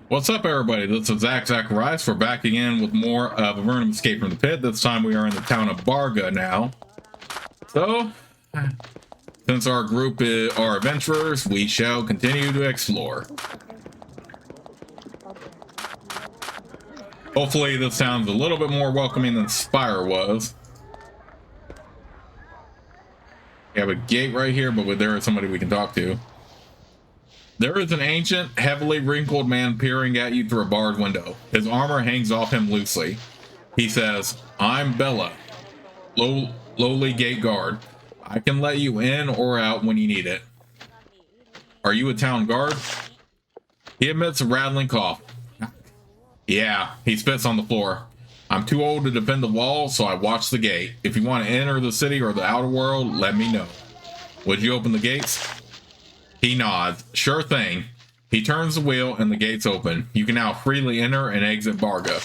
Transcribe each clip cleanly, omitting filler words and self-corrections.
What's up, everybody? This is Zacharias. We're back again with more of Avernum Escape from the Pit. This time we are in the town of Bargha now. So, since our group are adventurers, we shall continue to explore. Hopefully this sounds a little bit more welcoming than Spire was. We have a gate right here, but there is somebody we can talk to. There is an ancient, heavily wrinkled man peering at you through a barred window. His armor hangs off him loosely. He says, "I'm Bella, lowly gate guard. I can let you in or out when you need it. Are you a town guard?" He emits a rattling cough. "Yeah," he spits on the floor. "I'm too old to defend the wall, so I watch the gate. If you want to enter the city or the outer world, let me know. Would you open the gates?" He nods. "Sure thing." He turns the wheel and the gates open. You can now freely enter and exit Bargha.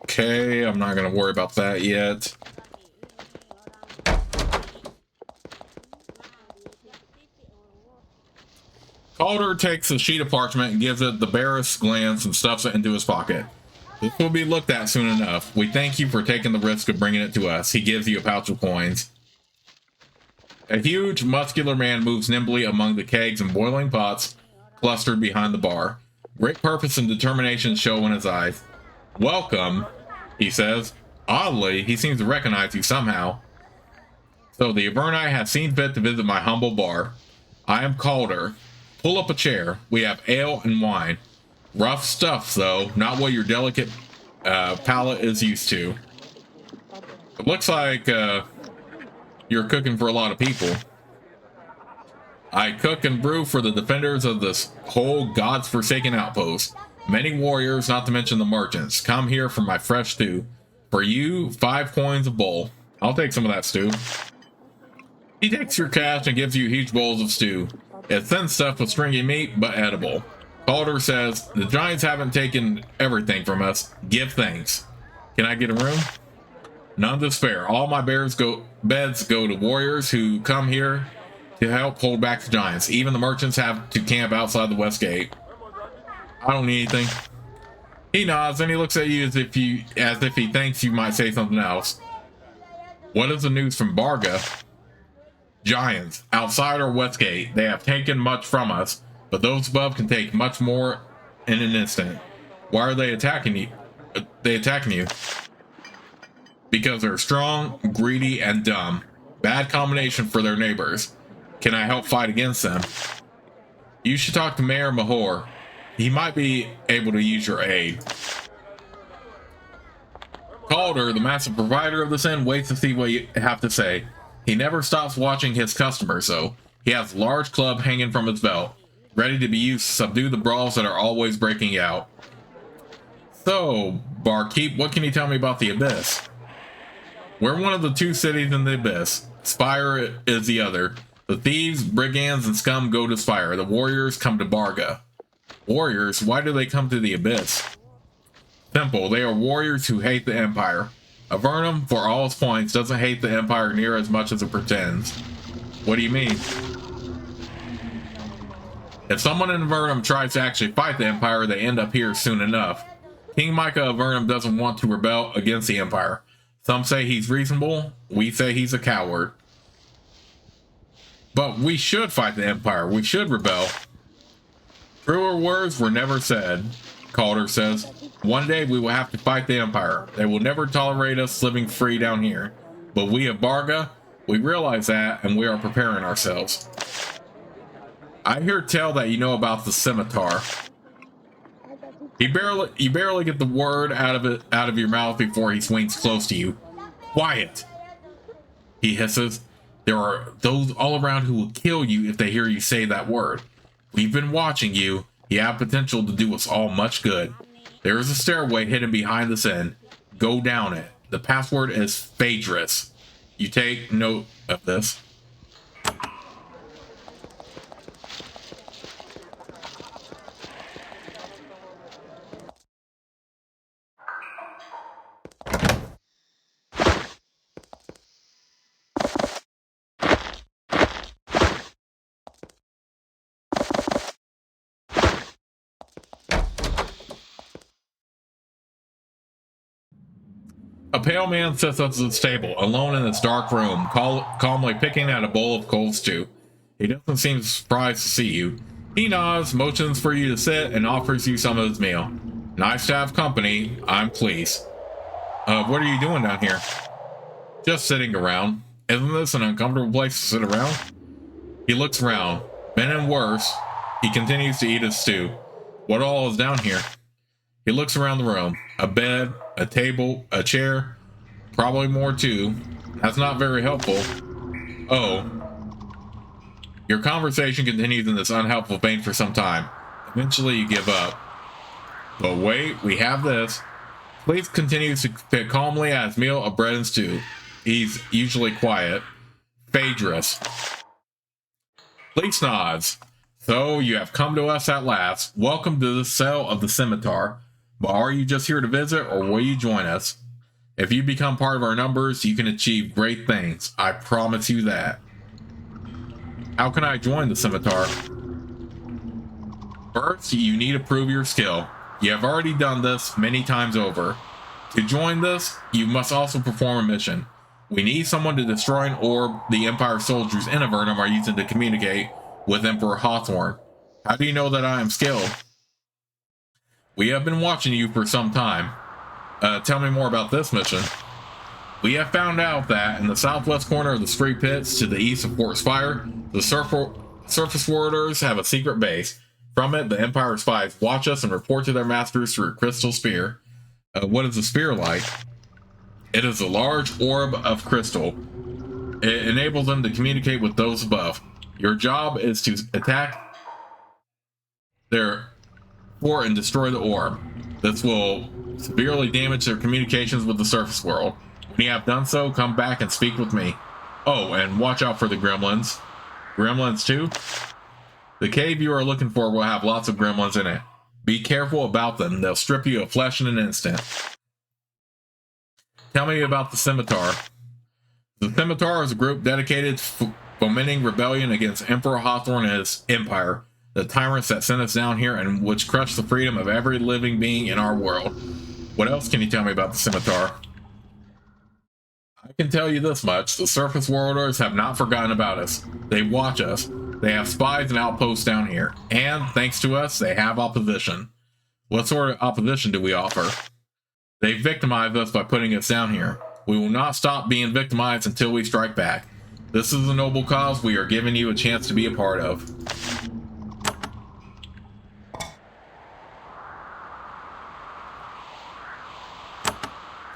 Okay, I'm not going to worry about that yet. Calder takes a sheet of parchment and gives it the barest glance and stuffs it into his pocket. "This will be looked at soon enough. We thank you for taking the risk of bringing it to us." He gives you a pouch of coins. A huge, muscular man moves nimbly among the kegs and boiling pots clustered behind the bar. Great purpose and determination show in his eyes. "Welcome," he says. Oddly, he seems to recognize you somehow. "So the Averni has seen fit to visit my humble bar. I am Calder. Pull up a chair. We have ale and wine. Rough stuff, though, not what your delicate palate is used to. It looks like you're cooking for a lot of people." "I cook and brew for the defenders of this whole God's forsaken outpost. Many warriors, not to mention the merchants, come here for my fresh stew. For you, 5 coins a bowl." "I'll take some of that stew." He takes your cash and gives you huge bowls of stew. It's thin stuff with stringy meat, but edible. Calder says, "The giants haven't taken everything from us. Give thanks. Can I get a room?" "None to spare. All my beds go to warriors who come here to help hold back the giants. Even the merchants have to camp outside the west gate." "I don't need anything." He nods and he looks at you as if he thinks you might say something else. "What is the news from Bargha?" "Giants outside our west gate. They have taken much from us, but those above can take much more in an instant." "Why are they attacking you?" "Because they're strong, greedy, and dumb. Bad combination for their neighbors. Can I help fight against them?" "You should talk to Mayor Mahor. He might be able to use your aid." Calder, the massive provider of this inn, waits to see what you have to say. He never stops watching his customers, though. He has a large club hanging from his belt, ready to be used to subdue the brawls that are always breaking out. "So, barkeep, what can you tell me about the Abyss?" "We're one of the 2 cities in the Abyss. Spire is the other. The thieves, brigands, and scum go to Spire. The warriors come to Bargha." "Warriors? Why do they come to the Abyss?" "Simple. They are warriors who hate the Empire. Avernum, for all its points, doesn't hate the Empire near as much as it pretends." "What do you mean?" "If someone in Avernum tries to actually fight the Empire, they end up here soon enough. King Micah of Avernum doesn't want to rebel against the Empire. Some say he's reasonable, we say he's a coward." "But we should fight the Empire. We should rebel." "Truer words were never said," Calder says. "One day we will have to fight the Empire. They will never tolerate us living free down here. But we of Bargha, we realize that, and we are preparing ourselves." "I hear tell that you know about the scimitar." You barely get the word out of your mouth before he swings close to you. "Quiet," he hisses. "There are those all around who will kill you if they hear you say that word. We've been watching you. You have potential to do us all much good. There is a stairway hidden behind this inn. Go down it. The password is Phaedrus. You take note of this." A pale man sits at his table, alone in this dark room, calmly picking at a bowl of cold stew. He doesn't seem surprised to see you. He nods, motions for you to sit, and offers you some of his meal. Nice to have company. I'm pleased. What are you doing down here? Just sitting around. Isn't this an uncomfortable place to sit around? He looks around. Been and worse. He continues to eat his stew. What all is down here? He looks around the room. A bed, a table, a chair, probably more too. That's not very helpful. Oh. Your conversation continues in this unhelpful vein for some time. Eventually you give up. But wait, we have this. Please continues to pick calmly at his meal of bread and stew. He's usually quiet. Phaedrus. Please nods. So you have come to us at last. Welcome to the cell of the scimitar. But are you just here to visit, or will you join us? If you become part of our numbers, you can achieve great things. I promise you that. How can I join the scimitar? First, you need to prove your skill. You have already done this many times over. To join this, you must also perform a mission. We need someone to destroy an orb the Empire soldiers in Avernum are using to communicate with Emperor Hawthorne. How do you know that I am skilled? We have been watching you for some time. Tell me more about this mission. We have found out that in the southwest corner of the Spree Pits to the east of Fort Spire, the surface warriors have a secret base. From it, the Empire spies watch us and report to their masters through a crystal spear. What is a spear like? It is a large orb of crystal. It enables them to communicate with those above. Your job is to attack their fort and destroy the orb. This will severely damage their communications with the surface world. When you have done so, come back and speak with me. Oh, and watch out for the gremlins. Gremlins too? The cave you are looking for will have lots of gremlins in it. Be careful about them. They'll strip you of flesh in an instant. Tell me about the scimitar. The scimitar is a group dedicated to fomenting rebellion against Emperor Hawthorne and his empire, the tyrants that sent us down here and which crush the freedom of every living being in our world. What else can you tell me about the scimitar? I can tell you this much. The surface worlders have not forgotten about us. They watch us. They have spies and outposts down here. And, thanks to us, they have opposition. What sort of opposition do we offer? They victimize us by putting us down here. We will not stop being victimized until we strike back. This is a noble cause we are giving you a chance to be a part of.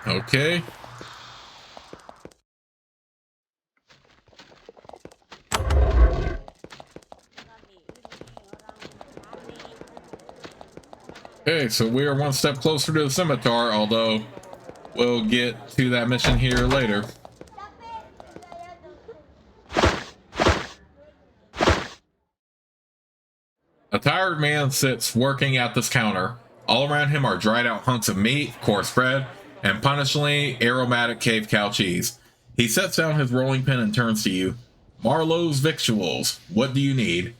Okay. Okay, so we are one step closer to the scimitar, although we'll get to that mission here later. A tired man sits working at this counter. All around him are dried out hunks of meat, coarse bread, and punishingly aromatic cave cow cheese. He sets down his rolling pin and turns to you. Marlowe's Victuals. What do you need?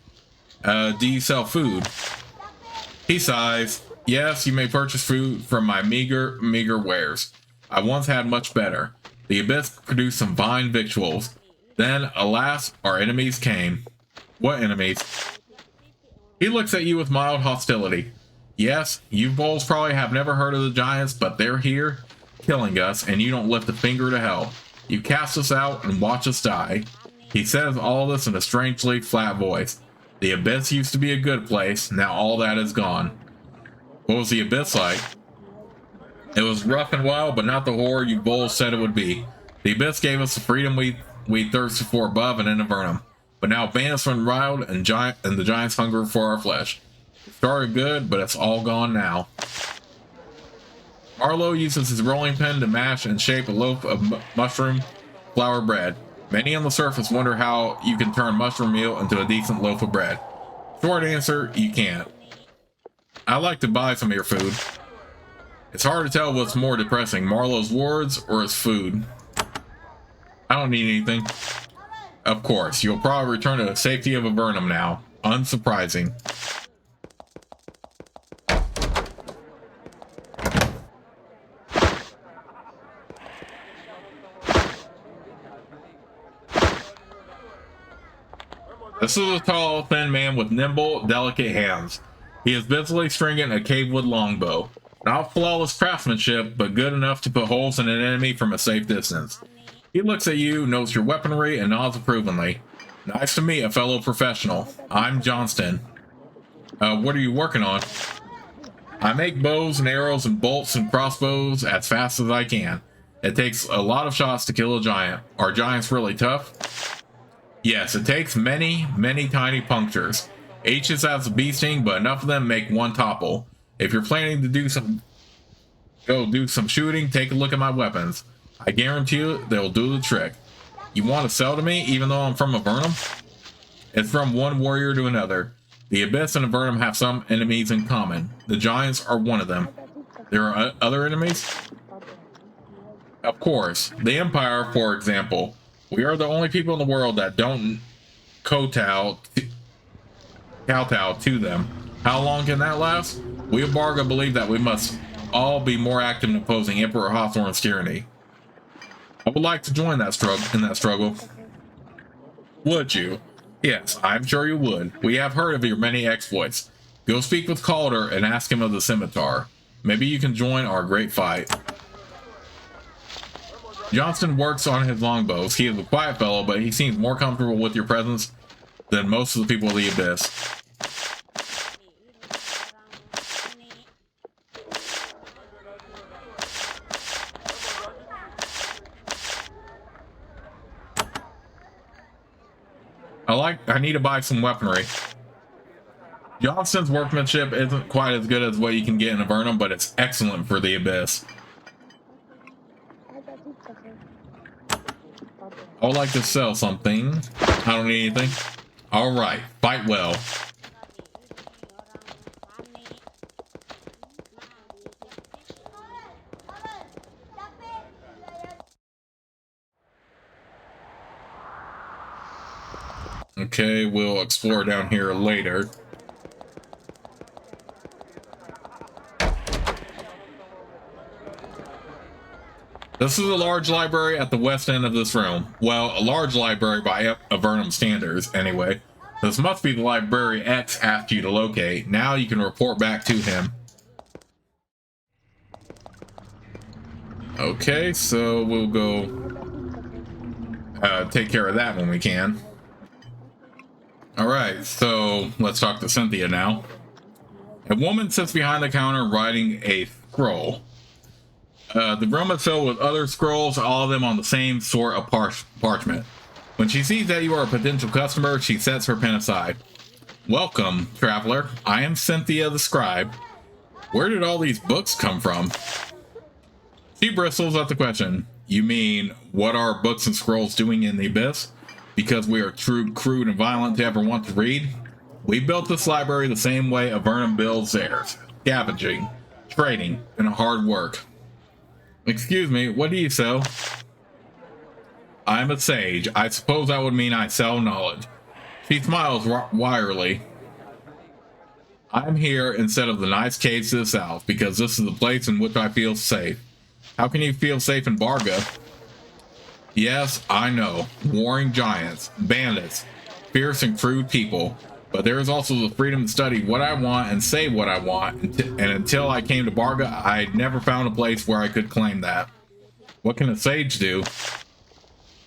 Do you sell food? He sighs. Yes, you may purchase food from my meager wares. I once had much better. The Abyss produced some fine victuals. Then, alas, our enemies came. What enemies? He looks at you with mild hostility. Yes, you bulls probably have never heard of the giants, but they're here, killing us, and you don't lift a finger to help. You cast us out and watch us die. He says all this in a strangely flat voice. The Abyss used to be a good place, now all that is gone. What was the Abyss like? It was rough and wild, but not the horror you bulls said it would be. The Abyss gave us the freedom we thirsted for above and in Avernum, but now banished from wild and the giants hunger for our flesh. It started good, but it's all gone now. Marlowe uses his rolling pin to mash and shape a loaf of mushroom flour bread. Many on the surface wonder how you can turn mushroom meal into a decent loaf of bread. Short answer, you can't. I'd like to buy some of your food. It's hard to tell what's more depressing, Marlowe's words or his food. I don't need anything. Of course, you'll probably return to the safety of Avernum now. Unsurprising. This is a tall, thin man with nimble, delicate hands. He is busily stringing a cavewood longbow. Not flawless craftsmanship, but good enough to put holes in an enemy from a safe distance. He looks at you, notes your weaponry, and nods approvingly. Nice to meet a fellow professional. I'm Johnston. What are you working on? I make bows and arrows and bolts and crossbows as fast as I can. It takes a lot of shots to kill a giant. Are giants really tough? Yes, it takes many, many tiny punctures. Each is as a bee sting, but enough of them make one topple. If you're planning to do some shooting, take a look at my weapons. I guarantee you they'll do the trick. You want to sell to me, even though I'm from Avernum? It's from one warrior to another. The Abyss and Avernum have some enemies in common. The giants are one of them. There are other enemies? Of course. The Empire, for example. We are the only people in the world that don't kowtow to them. How long can that last? We of Bargha believe that we must all be more active in opposing Emperor Hawthorne's tyranny. I would like to join that struggle. Would you? Yes, I'm sure you would. We have heard of your many exploits. Go speak with Calder and ask him of the scimitar. Maybe you can join our great fight. Johnston works on his longbows. He is a quiet fellow, but he seems more comfortable with your presence than most of the people of the Abyss. I need to buy some weaponry. Johnston's workmanship isn't quite as good as what you can get in Avernum, but it's excellent for the Abyss. I would like to sell something. I don't need anything. Alright, fight well. Okay, we'll explore down here later. This is a large library at the west end of this room. Well, a large library by Avernum standards, anyway. This must be the library X asked you to locate. Now you can report back to him. Okay, so we'll go take care of that when we can. Alright, so let's talk to Cynthia now. A woman sits behind the counter writing a scroll. The room is filled with other scrolls, all of them on the same sort of parchment. When she sees that you are a potential customer, she sets her pen aside. Welcome, traveler. I am Cynthia the scribe. Where did all these books come from? She bristles at the question. You mean, what are books and scrolls doing in the Abyss? Because we are too crude and violent to ever want to read? We built this library the same way Avernum builds theirs. Scavenging, trading, and hard work. Excuse me, what do you sell? I'm a sage. I suppose that would mean I sell knowledge. She smiles wryly. I'm here instead of the nice caves to the south because this is the place in which I feel safe. How can you feel safe in Bargha? Yes, I know. Warring giants, bandits, fierce and crude people. But there is also the freedom to study what I want and say what I want. And until I came to Bargha, I never found a place where I could claim that. What can a sage do?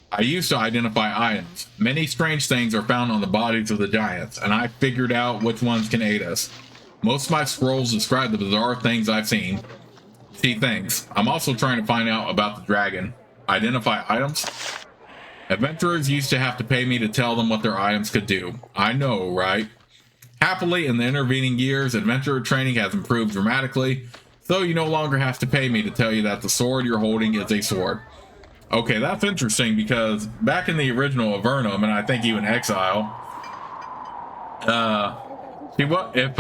I used to identify items. Many strange things are found on the bodies of the giants, and I figured out which ones can aid us. Most of my scrolls describe the bizarre things I've seen. See, thanks. I'm also trying to find out about the dragon. Identify items? Adventurers used to have to pay me to tell them what their items could do. I know, right? Happily, in the intervening years, adventurer training has improved dramatically, so you no longer have to pay me to tell you that the sword you're holding is a sword. Okay, that's interesting because back in the original Avernum, and I think even Exile, see what if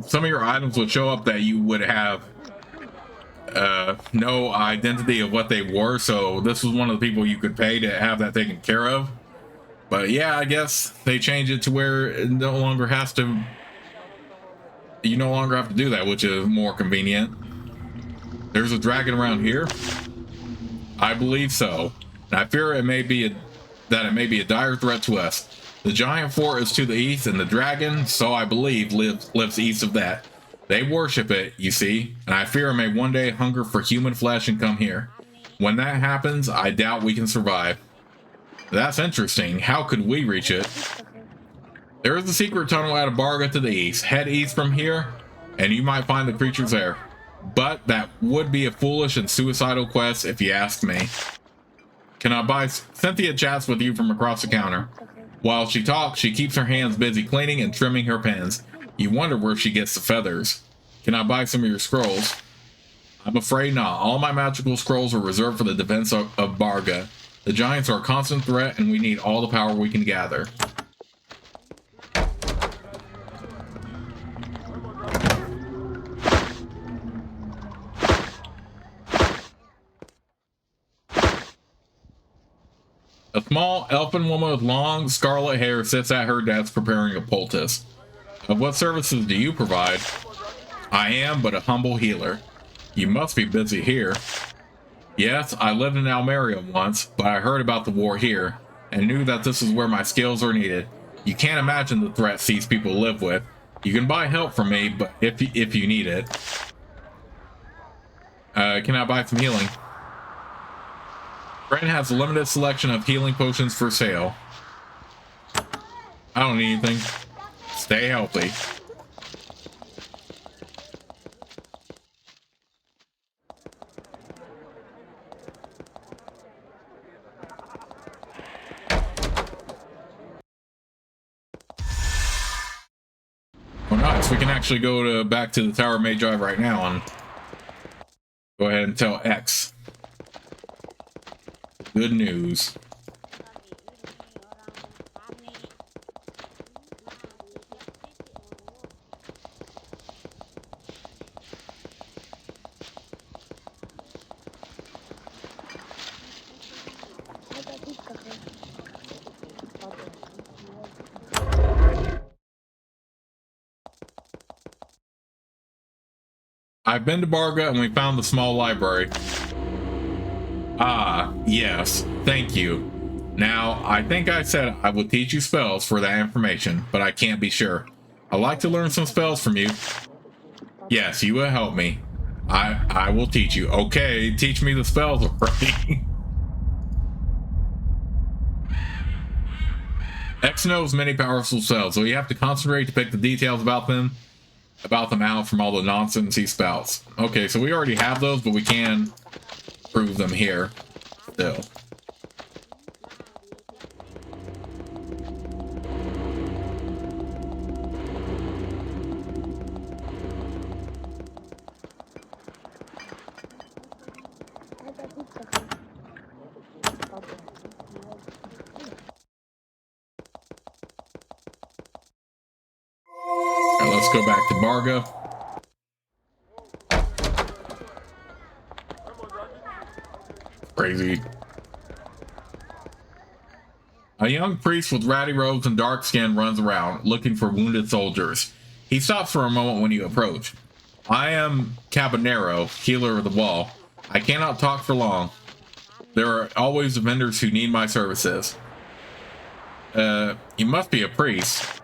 some of your items would show up that you would have no identity of what they were, so this was one of the people you could pay to have that taken care of. But yeah, I guess they changed it to where it no longer has to, you no longer have to do that, which is more convenient. There's a dragon around here. I believe so, and I fear it may be a dire threat to us. The giant fort is to the east, and the dragon, so I believe, lives east of that. They worship it, you see, and I fear it may one day hunger for human flesh and come here. When that happens, I doubt we can survive. That's interesting. How could we reach it? There is a secret tunnel out of Bargha to the east. Head east from here, and you might find the creatures there. But that would be a foolish and suicidal quest if you ask me. Can I buy... Cynthia chats with you from across the counter. While she talks, she keeps her hands busy cleaning and trimming her pens. You wonder where she gets the feathers. Can I buy some of your scrolls? I'm afraid not. All my magical scrolls are reserved for the defense of Bargha. The giants are a constant threat, and we need all the power we can gather. A small elfin woman with long scarlet hair sits at her desk preparing a poultice. Of what services do you provide? I am but a humble healer. You must be busy here. Yes, I lived in Almeria once, but I heard about the war here, and knew that this is where my skills are needed. You can't imagine the threats these people live with. You can buy help from me, but if you need it. Can I buy some healing? Friend has a limited selection of healing potions for sale. I don't need anything. Stay healthy. Oh, nice. We can actually go back to the Tower of Magi right now and go ahead and tell X. Good news. I've been to Bargha and we found the small library. Ah, yes, thank you. Now, I think I said I would teach you spells for that information, but I can't be sure. I'd like to learn some spells from you. Yes, you will help me. I will teach you. Okay, teach me the spells already. X knows many powerful spells, so you have to concentrate to pick the details about them out from all the nonsense he spouts. Okay, so we already have those, but we can prove them here still. Alright, let's go back to Bargha. Crazy. A young priest with ratty robes and dark skin runs around, looking for wounded soldiers. He stops for a moment when you approach. I am Caballero, healer of the wall. I cannot talk for long. There are always vendors who need my services. You must be a priest.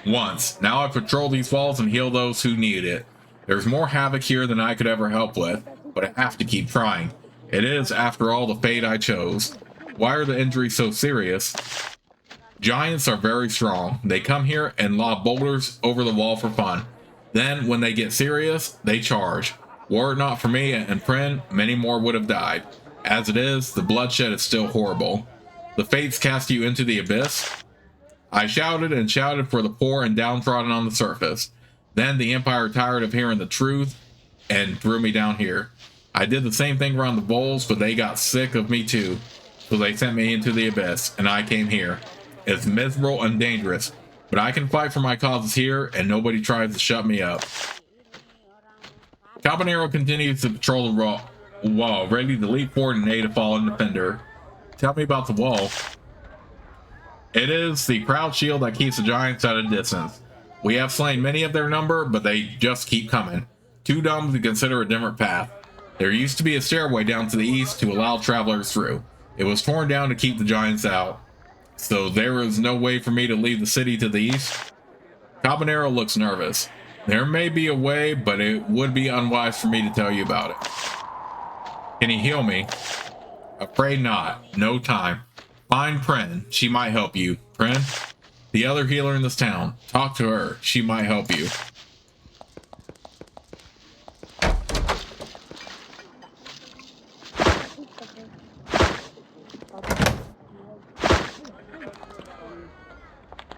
Once. Now I patrol these walls and heal those who need it. There's more havoc here than I could ever help with, but I have to keep trying. It is, after all, the fate I chose. Why are the injuries so serious? Giants are very strong. They come here and lob boulders over the wall for fun. Then, when they get serious, they charge. Were it not for me and Prin, many more would have died. As it is, the bloodshed is still horrible. The fates cast you into the abyss. I shouted and shouted for the poor and downtrodden on the surface. Then the Empire tired of hearing the truth and threw me down here. I did the same thing around the bowls, but they got sick of me too. So they sent me into the abyss, and I came here. It's miserable and dangerous, but I can fight for my causes here, and nobody tries to shut me up. Caballero continues to patrol the wall, ready to leap forward and aid a fallen defender. Tell me about the wall. It is the proud shield that keeps the giants at a distance. We have slain many of their number, but they just keep coming. Too dumb to consider a different path. There used to be a stairway down to the east to allow travelers through. It was torn down to keep the giants out. So there is no way for me to leave the city to the east? Cabanero looks nervous. There may be a way, but it would be unwise for me to tell you about it. Can you heal me? Afraid not. No time. Find Pren. She might help you. Pren? The other healer in this town. Talk to her. She might help you.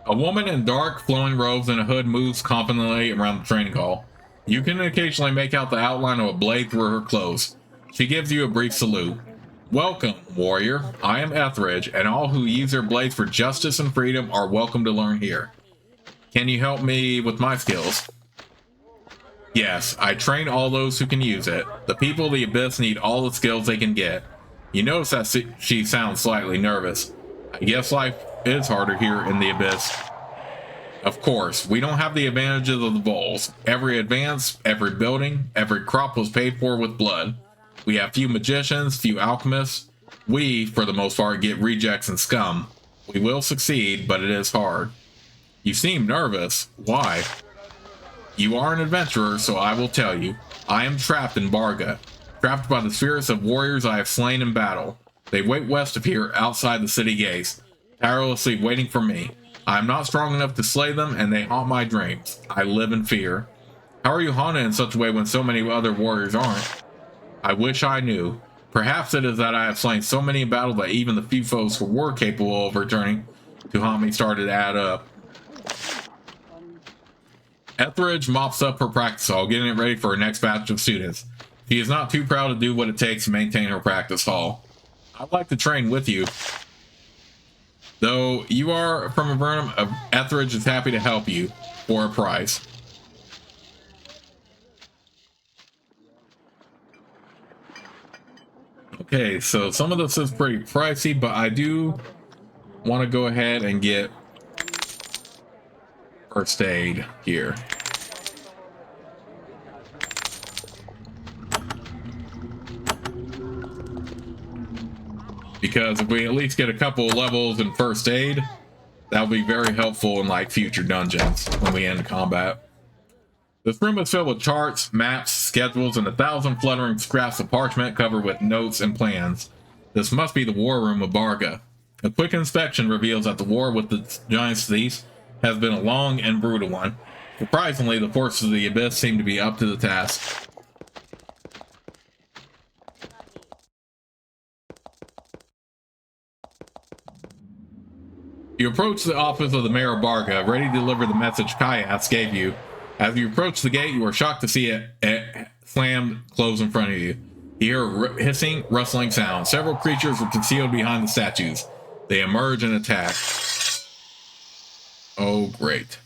A woman in dark, flowing robes and a hood moves confidently around the training hall. You can occasionally make out the outline of a blade through her clothes. She gives you a brief salute. Welcome, warrior. I am Etheridge, and all who use their blades for justice and freedom are welcome to learn here. Can you help me with my skills? Yes, I train all those who can use it. The people of the Abyss need all the skills they can get. You notice that she sounds slightly nervous. I guess life is harder here in the Abyss. Of course, we don't have the advantages of the Vols. Every advance, every building, every crop was paid for with blood. We have few magicians, few alchemists. We, for the most part, get rejects and scum. We will succeed, but it is hard. You seem nervous. Why? You are an adventurer, so I will tell you. I am trapped in Bargha, trapped by the spirits of warriors I have slain in battle. They wait west of here, outside the city gates, tirelessly waiting for me. I am not strong enough to slay them, and they haunt my dreams. I live in fear. How are you haunted in such a way when so many other warriors aren't? I wish I knew. Perhaps it is that I have slain so many in battle that even the few foes who were capable of returning to haunt me started to add up. Etheridge mops up her practice hall, getting it ready for her next batch of students. She is not too proud to do what it takes to maintain her practice hall. I'd like to train with you. Though you are from Avernum, Etheridge is happy to help you for a price. Okay, so some of this is pretty pricey, but I do want to go ahead and get first aid here. Because if we at least get a couple of levels in first aid, that'll be very helpful in like future dungeons when we end combat. This room is filled with charts, maps, schedules, and 1,000 fluttering scraps of parchment covered with notes and plans. This must be the war room of Bargha. A quick inspection reveals that the war with the giants to the east has been a long and brutal one. Surprisingly, the forces of the Abyss seem to be up to the task. You approach the office of the mayor of Bargha, ready to deliver the message Kayas gave you. As you approach the gate, you are shocked to see it slammed closed in front of you. You hear a hissing, rustling sound. Several creatures are concealed behind the statues. They emerge and attack. Oh, great.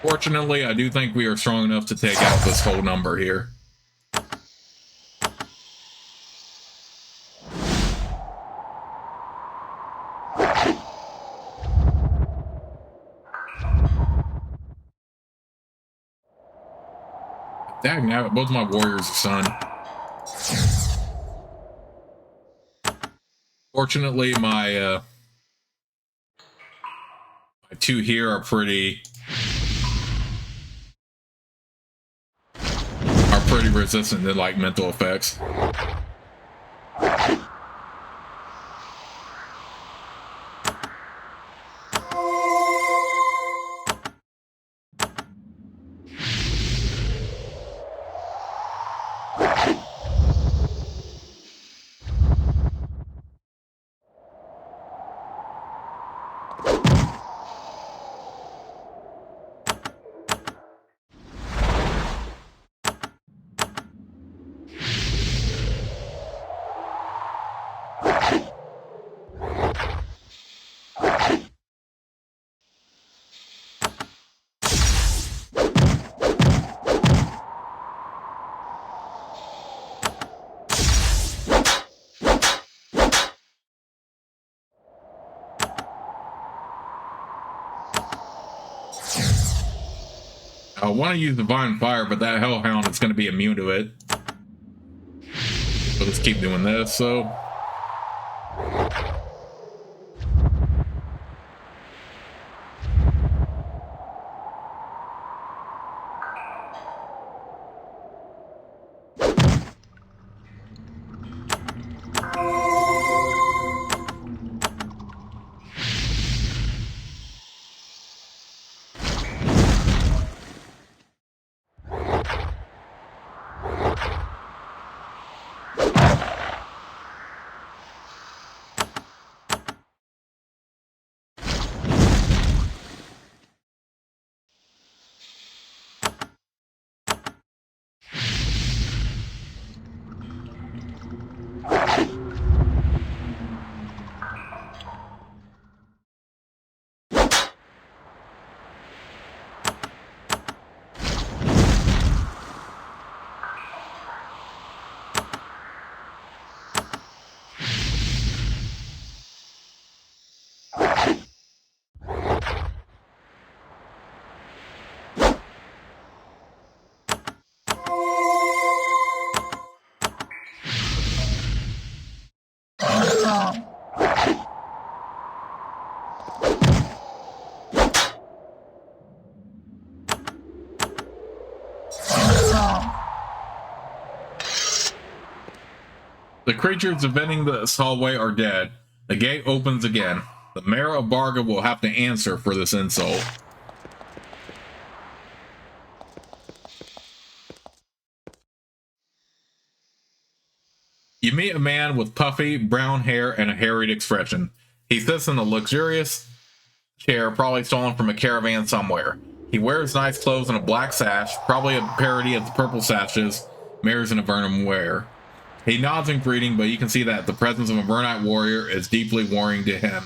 Fortunately, I do think we are strong enough to take out this whole number here. Dang, now both my warriors are stunned. Fortunately, my two here are pretty resistant to like mental effects. I want to use Divine Fire, but that Hellhound is going to be immune to it. We'll just keep doing this, so... The creatures defending this hallway are dead. The gate opens again. The mayor of Bargha will have to answer for this insult. You meet a man with puffy, brown hair and a harried expression. He sits in a luxurious chair, probably stolen from a caravan somewhere. He wears nice clothes and a black sash, probably a parody of the purple sashes mayors in Avernum wear. He nods in greeting, but you can see that the presence of a Avernite warrior is deeply worrying to him.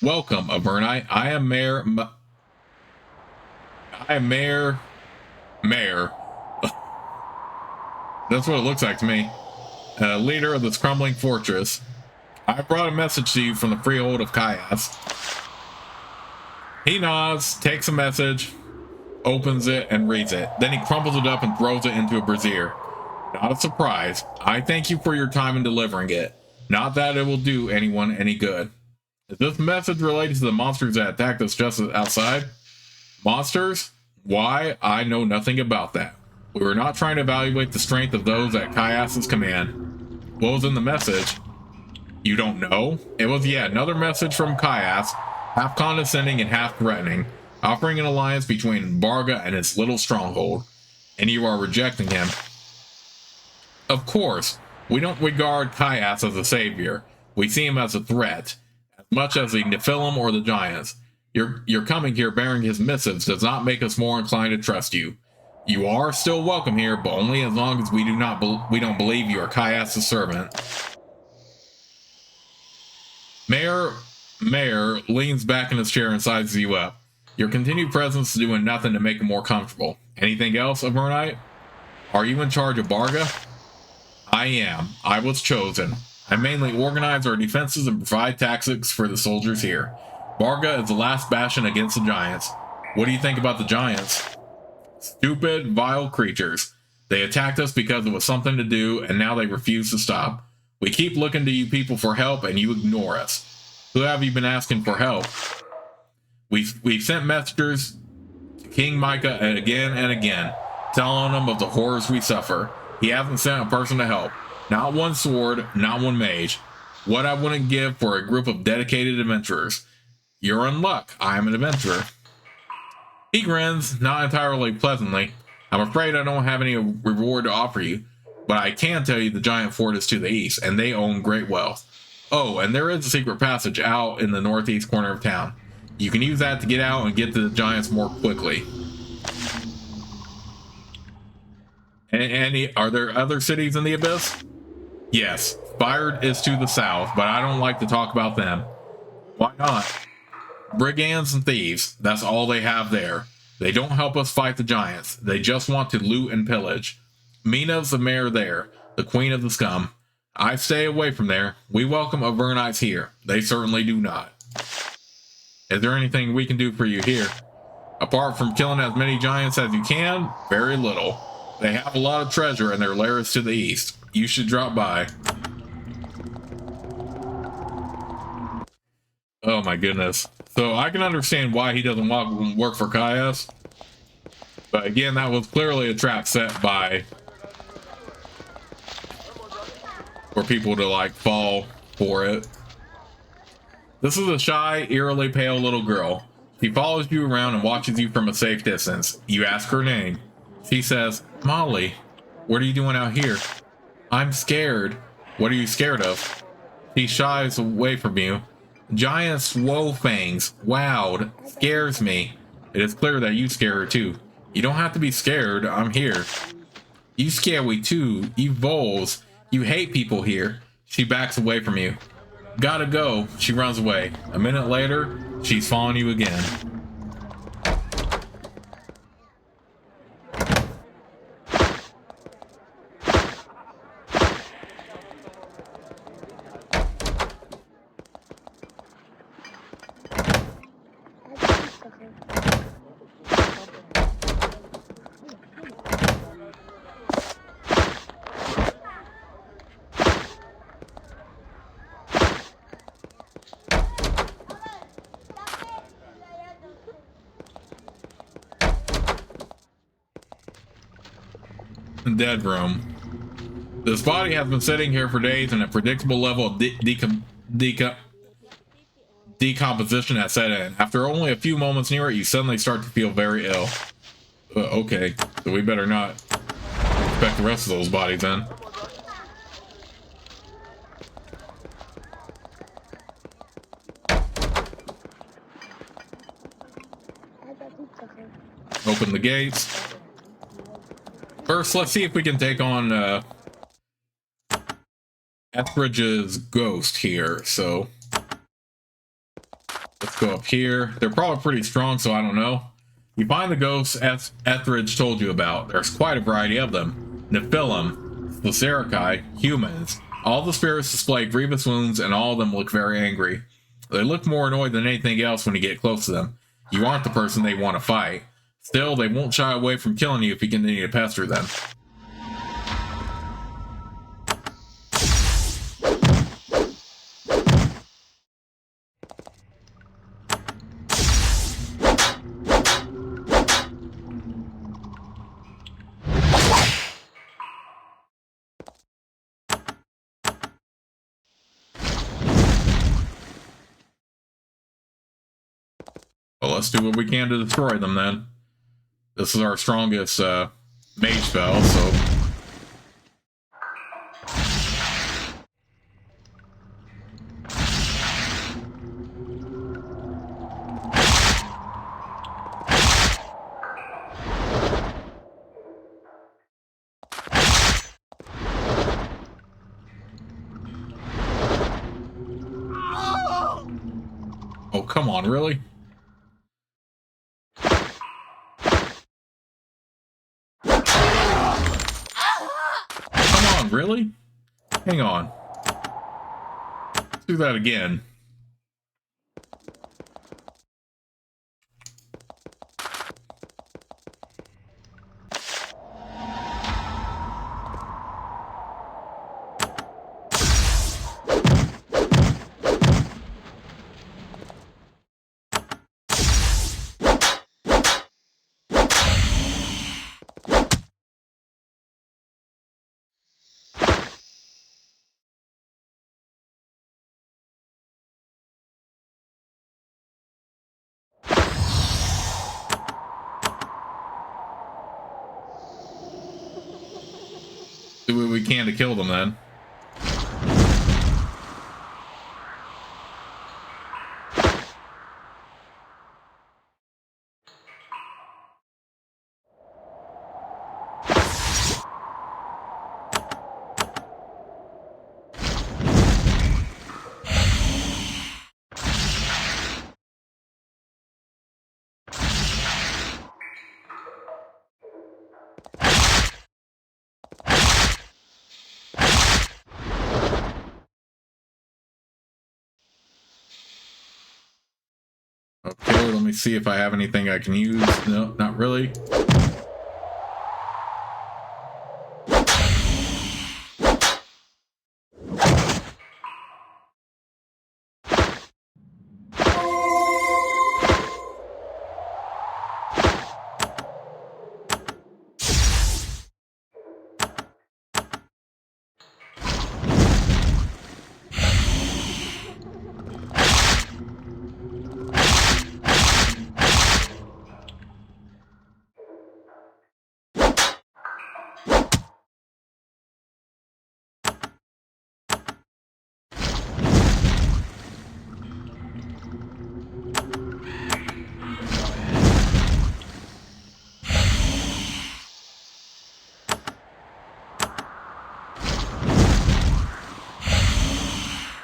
Welcome, Avernite. I am Mayor. That's what it looks like to me. Leader of this crumbling fortress. I brought a message to you from the freehold of Kaias. He nods, takes a message, opens it, and reads it. Then he crumbles it up and throws it into a brazier. Not a surprise. I thank you for your time in delivering it. Not that it will do anyone any good. Is this message related to the monsters that attacked us just outside? Monsters? Why? I know nothing about that. We were not trying to evaluate the strength of those at Kaias' command. What was in the message? You don't know? It was yet another message from Kaias, half condescending and half threatening, offering an alliance between Bargha and its little stronghold. And you are rejecting him. Of course, we don't regard Kaias as a savior. We see him as a threat, as much as the Nephilim or the giants. Your coming here bearing his missives does not make us more inclined to trust you. You are still welcome here, but only as long as we don't believe you are Kaias' servant. Mayor leans back in his chair and sizes you up. Your continued presence is doing nothing to make him more comfortable. Anything else, Avernite? Are you in charge of Bargha? I am. I was chosen. I mainly organize our defenses and provide tactics for the soldiers here. Bargha is the last bastion against the giants. What do you think about the giants? Stupid, vile creatures. They attacked us because it was something to do, and now they refuse to stop. We keep looking to you people for help, and you ignore us. Who have you been asking for help? We've sent messengers to King Micah again and again, telling him of the horrors we suffer. He hasn't sent a person to help. Not one sword, not one mage. What I wouldn't give for a group of dedicated adventurers. You're in luck. I am an adventurer. He grins, not entirely pleasantly. I'm afraid I don't have any reward to offer you, but I can tell you the giant fort is to the east, and they own great wealth. Oh, and there is a secret passage out in the northeast corner of town. You can use that to get out and get to the giants more quickly. Are there other cities in the Abyss? Yes, Fired is to the south, but I don't like to talk about them. Why not? Brigands and thieves, that's all they have there. They don't help us fight the giants. They just want to loot and pillage. Mina's the mayor there, the queen of the scum. I stay away from there. We welcome Avernites here. They certainly do not. Is there anything we can do for you here? Apart from killing as many giants as you can, very little. They have a lot of treasure in their lairs to the east. You should drop by. Oh my goodness. So I can understand why he doesn't want to work for Caius. But again, that was clearly a trap set by... for people to like fall for it. This is a shy, eerily pale little girl. She follows you around and watches you from a safe distance. You ask her name. She says, Molly. What are you doing out here? I'm scared. What are you scared of? She shies away from you. Giant swow fangs, wowed, scares me. It is clear that you scare her too. You don't have to be scared, I'm here. You scare me too, you voles. You hate people here. She backs away from you. Gotta go. She runs away. A minute later, she's following you again. Dead room. This body has been sitting here for days and a predictable level of decomposition has set in. After only a few moments near it, you suddenly start to feel very ill. Okay, so we better not expect the rest of those bodies then. Open the gates. First, let's see if we can take on Etheridge's ghost here. So let's go up here. They're probably pretty strong, so I don't know. You find the ghosts Etheridge told you about. There's quite a variety of them. Nephilim, Slicerici, humans. All the spirits display grievous wounds, and all of them look very angry. They look more annoyed than anything else when you get close to them. You aren't the person they want to fight. Still, they won't shy away from killing you if you continue to pester them. Well, let's do what we can to destroy them then. This is our strongest mage spell, so... Oh, come on, really? Really? Hang on. Let's do that again. Do what we can to kill them then. Let me see if I have anything I can use. No, not really.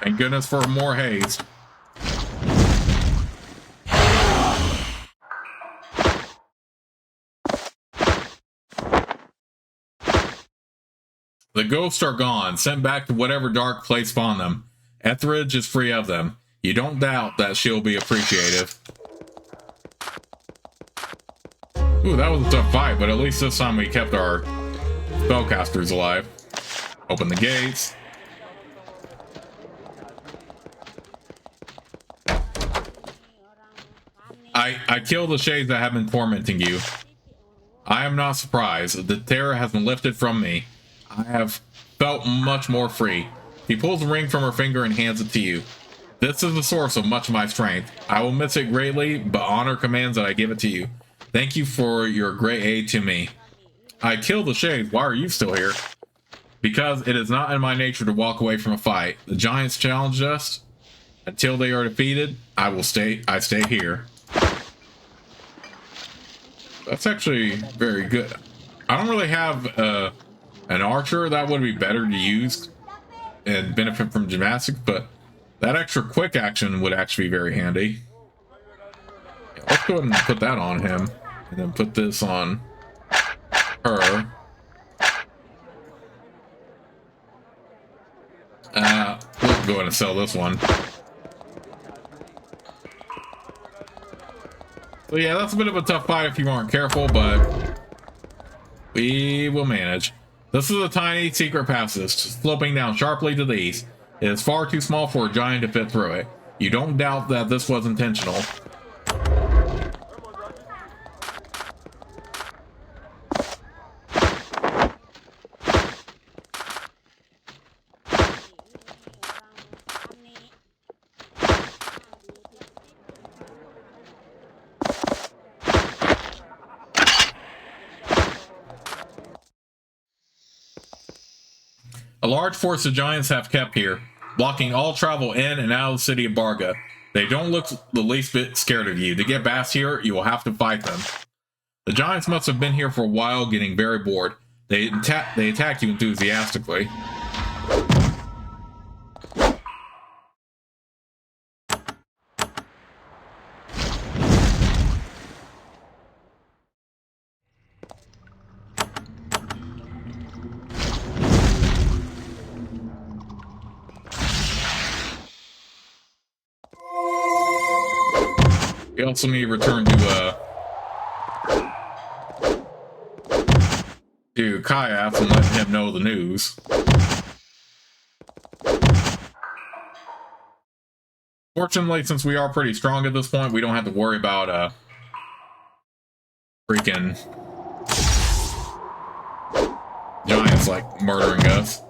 Thank goodness for more haste. The ghosts are gone, sent back to whatever dark place spawned them. Etheridge is free of them. You don't doubt that she'll be appreciative. Ooh, that was a tough fight, but at least this time we kept our spellcasters alive. Open the gates. I kill the shades that have been tormenting you. I am not surprised. The terror has been lifted from me. I have felt much more free. He pulls a ring from her finger and hands it to you. This is the source of much of my strength. I will miss it greatly, but honor commands that I give it to you. Thank you for your great aid to me. I killed the shades. Why are you still here? Because it is not in my nature to walk away from a fight. The giants challenged us. Until they are defeated, I stay here. That's actually very good. I don't really have an archer. That would be better to use and benefit from gymnastics, but that extra quick action would actually be very handy. Yeah, let's go ahead and put that on him, and then put this on her. We'll go ahead and sell this one. So yeah, that's a bit of a tough fight if you aren't careful, but we will manage. This is a tiny secret passage, sloping down sharply to the east. It is far too small for a giant to fit through it. You don't doubt that this was intentional. A large force of giants have kept here, blocking all travel in and out of the city of Bargha. They don't look the least bit scared of you. To get past here, you will have to fight them. The giants must have been here for a while, getting very bored. They attack you enthusiastically. We also need to return to Kayaf and let him know the news. Fortunately, since we are pretty strong at this point, we don't have to worry about freaking giants like murdering us.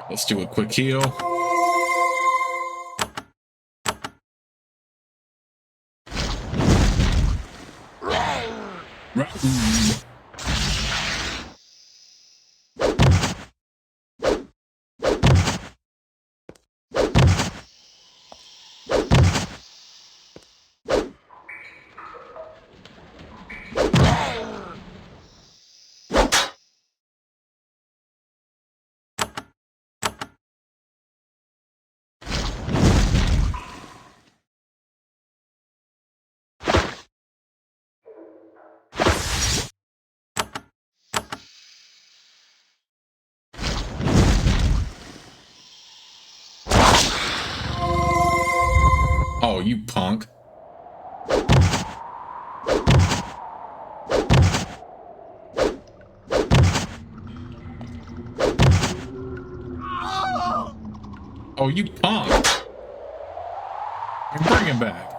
Let's do a quick heal. you punk. Oh, you punk. Bring him back.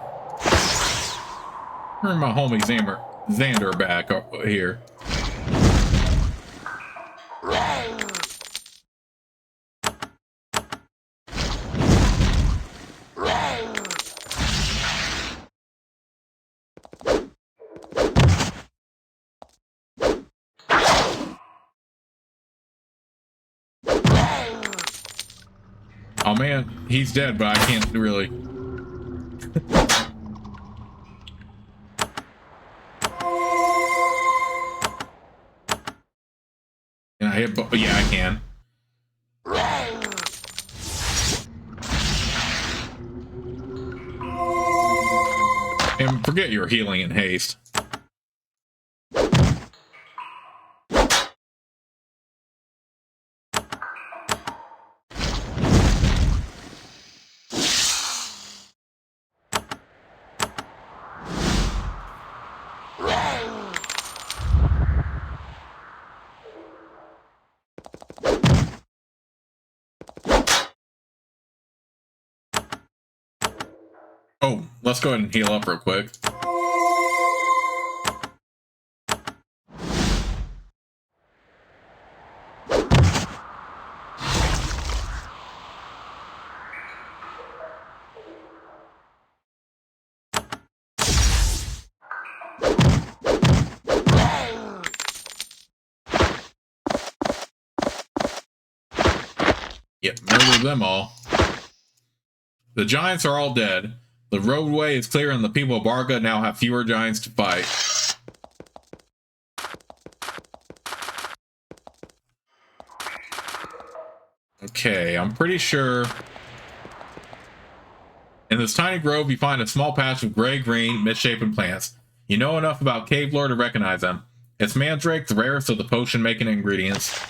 Bring my homie Xander back up here. Oh man, he's dead, but I can't really. Can I hit? Yeah, I can. And forget your healing in haste. Oh, let's go ahead and heal up real quick. Yep, murder them all. The giants are all dead. The roadway is clear and the people of Bargha now have fewer giants to fight. Okay, I'm pretty sure... In this tiny grove, you find a small patch of gray-green, misshapen plants. You know enough about cave lore to recognize them. It's mandrake, the rarest of the potion-making ingredients.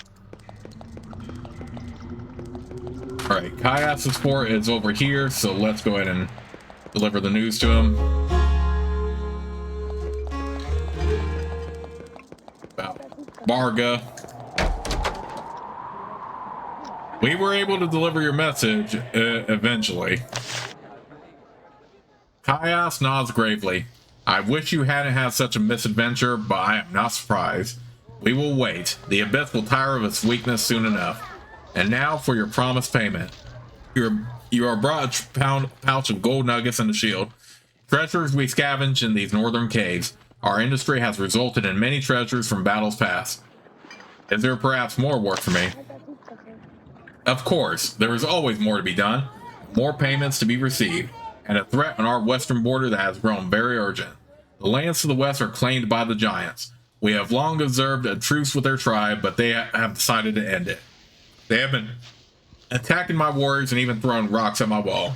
Alright, Kaias's fort is over here, so let's go ahead and deliver the news to him. About Bargha. We were able to deliver your message, eventually. Kaias nods gravely. I wish you hadn't had such a misadventure, but I am not surprised. We will wait. The Abyss will tire of its weakness soon enough. And now for your promised payment. You are brought a pouch of gold nuggets and a shield. Treasures we scavenge in these northern caves. Our industry has resulted in many treasures from battles past. Is there perhaps more work for me? Of course, there is always more to be done, more payments to be received, and a threat on our western border that has grown very urgent. The lands to the west are claimed by the giants. We have long observed a truce with their tribe, but they have decided to end it. They have been attacking my warriors and even throwing rocks at my wall.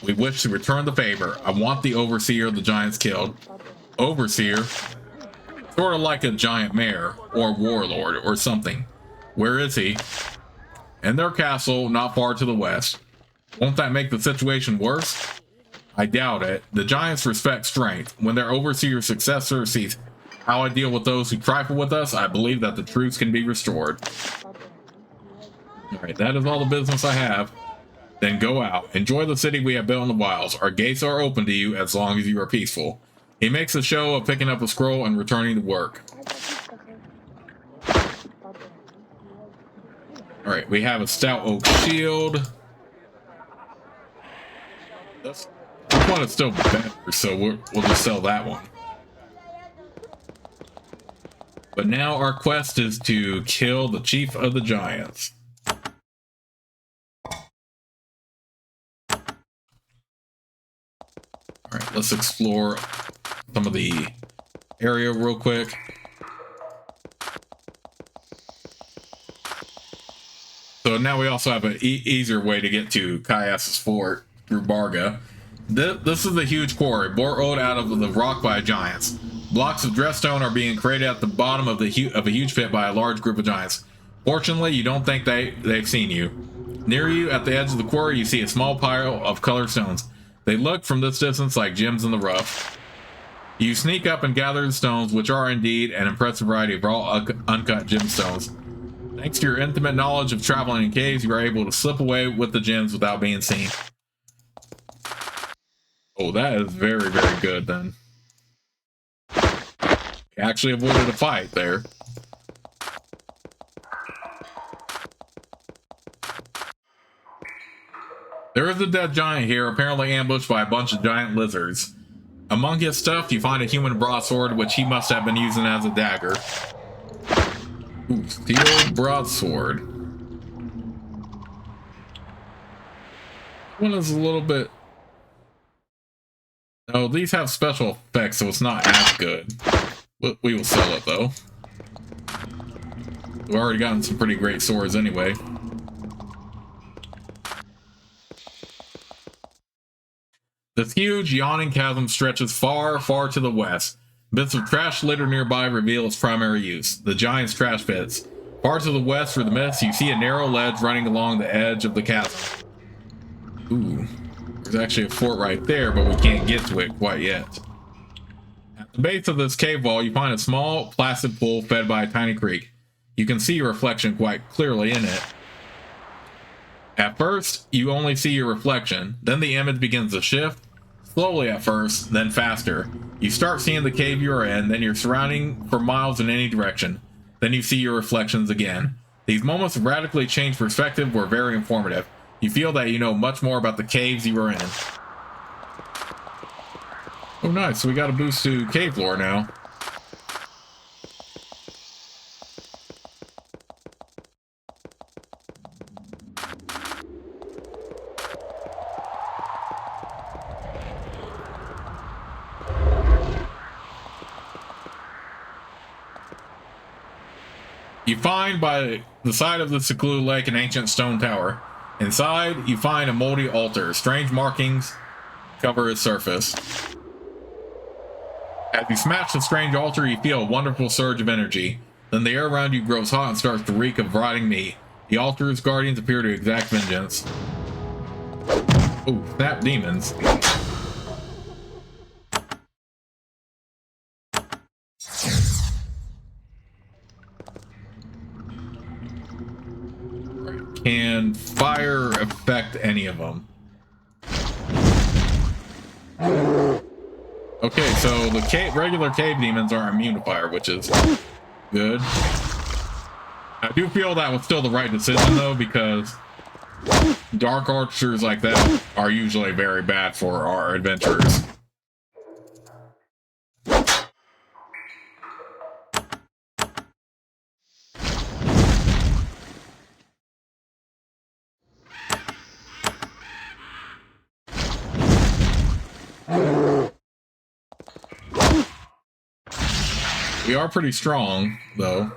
We wish to return the favor. I want the overseer of the giants killed. Overseer? Sort of like a giant mayor, or warlord, or something. Where is he? In their castle, not far to the west. Won't that make the situation worse? I doubt it. The giants respect strength. When their overseer's successor sees how I deal with those who trifle with us, I believe that the truce can be restored. Alright, that is all the business I have. Then go out. Enjoy the city we have built in the wilds. Our gates are open to you as long as you are peaceful. He makes a show of picking up a scroll and returning to work. Alright, we have a stout oak shield. This one is still better, so we'll just sell that one. But now our quest is to kill the chief of the giants. Alright, let's explore some of the area real quick. So now we also have an easier way to get to Kaias's fort through Bargha. This is a huge quarry, borrowed out of the rock by giants. Blocks of dressstone are being created at the bottom of a huge pit by a large group of giants. Fortunately, you don't think they've seen you. Near you, at the edge of the quarry, you see a small pile of colored stones. They look from this distance like gems in the rough. You sneak up and gather the stones, which are indeed an impressive variety of raw, uncut gemstones. Thanks to your intimate knowledge of traveling in caves, you are able to slip away with the gems without being seen. Oh, that is very, very good then. You actually avoided a fight there. There is a dead giant here, apparently ambushed by a bunch of giant lizards. Among his stuff, you find a human broadsword, which he must have been using as a dagger. Ooh, steel broadsword. One is a little bit... No, these have special effects, so it's not as good. We will sell it, though. We've already gotten some pretty great swords anyway. This huge, yawning chasm stretches far, far to the west. Bits of trash litter nearby reveal its primary use, the giant's trash pits. Far to the west through the mist, you see a narrow ledge running along the edge of the chasm. Ooh, there's actually a fort right there, but we can't get to it quite yet. At the base of this cave wall, you find a small, placid pool fed by a tiny creek. You can see your reflection quite clearly in it. At first, you only see your reflection, then the image begins to shift, slowly at first, then faster. You start seeing the cave you are in, then you're surrounding for miles in any direction. Then you see your reflections again. These moments of radically changed perspective were very informative. You feel that you know much more about the caves you are in. Oh nice, so we got a boost to cave lore now. You find by the side of the secluded lake an ancient stone tower. Inside, you find a moldy altar. Strange markings cover its surface. As you smash the strange altar, you feel a wonderful surge of energy. Then the air around you grows hot and starts to reek of rotting meat. The altar's guardians appear to exact vengeance. Oh, snap demons. Can fire affect any of them? Okay, so the regular cave demons are immune to fire, which is good. I do feel that was still the right decision, though, because dark archers like that are usually very bad for our adventurers. We are pretty strong, though.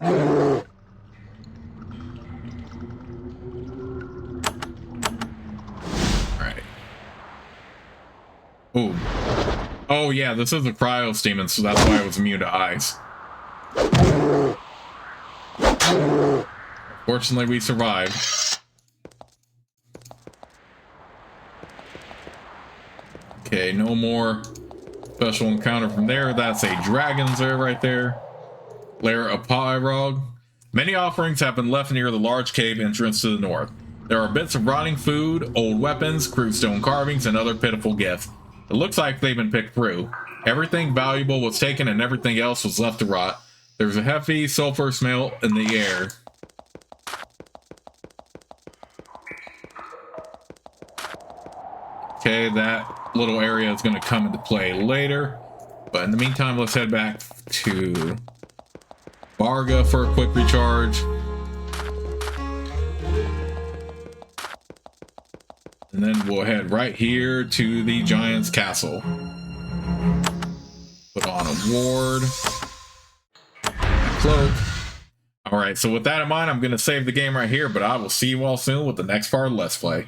Alright. Ooh. Oh yeah, this is a cryos demon, so that's why I was immune to ice. Fortunately, we survived. Okay, no more special encounter from there. That's a dragon's lair right there. Lair of Pyrog. Many offerings have been left near the large cave entrance to the north. There are bits of rotting food, old weapons, crude stone carvings, and other pitiful gifts. It looks like they've been picked through. Everything valuable was taken and everything else was left to rot. There's a heavy sulfur smell in the air. Okay, that little area is going to come into play later. But in the meantime, let's head back to Bargha for a quick recharge. And then we'll head right here to the Giant's Castle. Put on a ward. Cloak. Alright, so with that in mind, I'm going to save the game right here, but I will see you all soon with the next part of Let's Play.